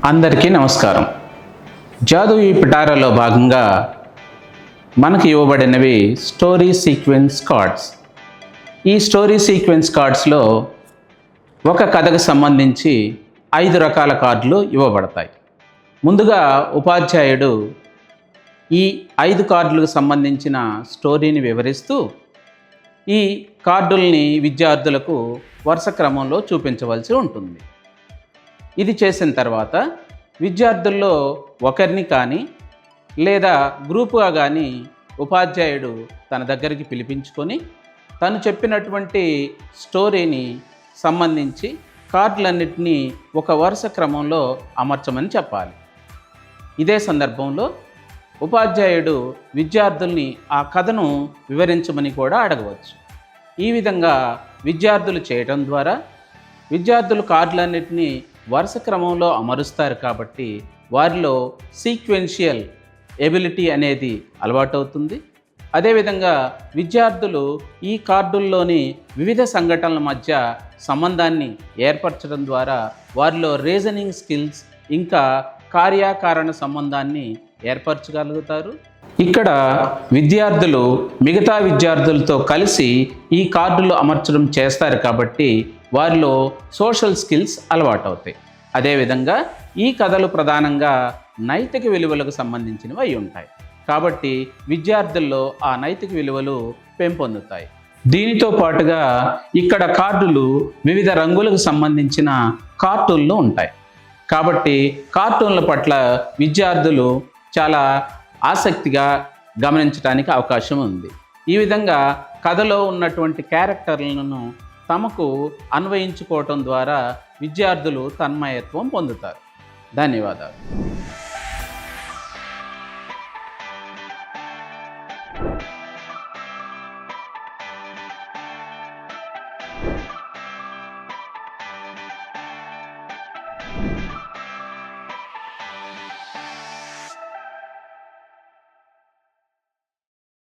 అందరికీ నమస్కారం. జాదు ఈ పిటారాలో భాగంగా మనకి ఇవ్వబడినవి స్టోరీ సీక్వెన్స్ కార్డ్స్. ఈ స్టోరీ సీక్వెన్స్ కార్డ్స్లో ఒక కథకు సంబంధించి 5 రకాల కార్డులు ఇవ్వబడతాయి. ముందుగా ఉపాధ్యాయుడు ఈ 5 కార్డులకు సంబంధించిన స్టోరీని వివరిస్తూ ఈ కార్డుల్ని విద్యార్థులకు వరుస క్రమంలో చూపించవలసి ఉంటుంది. ఇది చేసిన తర్వాత విద్యార్థుల్లో ఒకరిని కానీ లేదా గ్రూపుగా కానీ ఉపాధ్యాయుడు తన దగ్గరికి పిలిపించుకొని తను చెప్పినటువంటి స్టోరీని సంబంధించి కార్డులన్నింటినీ ఒక వరుస క్రమంలో అమర్చమని చెప్పాలి. ఇదే సందర్భంలో ఉపాధ్యాయుడు విద్యార్థుల్ని ఆ కథను వివరించమని కూడా అడగవచ్చు. ఈ విధంగా విద్యార్థులు చేయటం ద్వారా విద్యార్థులు కార్డులన్నింటినీ వరుస క్రమంలో అమరుస్తారు కాబట్టి వారిలో సీక్వెన్షియల్ ఎబిలిటీ అనేది అలవాటవుతుంది. అదేవిధంగా విద్యార్థులు ఈ కార్డుల్లోని వివిధ సంఘటనల మధ్య సంబంధాన్ని ఏర్పరచడం ద్వారా వారిలో రీజనింగ్ స్కిల్స్ ఇంకా కార్యకారణ సంబంధాన్ని ఏర్పరచగలుగుతారు. ఇక్కడ విద్యార్థులు మిగతా విద్యార్థులతో కలిసి ఈ కార్డులు అమర్చడం చేస్తారు కాబట్టి వారిలో సోషల్ స్కిల్స్ అలవాటవుతాయి. అదేవిధంగా ఈ కథలు ప్రధానంగా నైతిక విలువలకు సంబంధించినవి అయి ఉంటాయి కాబట్టి విద్యార్థుల్లో ఆ నైతిక విలువలు పెంపొందుతాయి. దీనితో పాటుగా ఇక్కడ కార్డులు వివిధ రంగులకు సంబంధించిన కార్టూన్లు ఉంటాయి కాబట్టి కార్టూన్ల పట్ల విద్యార్థులు చాలా ఆసక్తిగా గమనించడానికి అవకాశం ఉంది. ఈ విధంగా కథలో ఉన్నటువంటి క్యారెక్టర్లను తమకు అన్వయించుకోవటం ద్వారా విద్యార్థులు తన్మయత్వం పొందుతారు. ధన్యవాదాలు.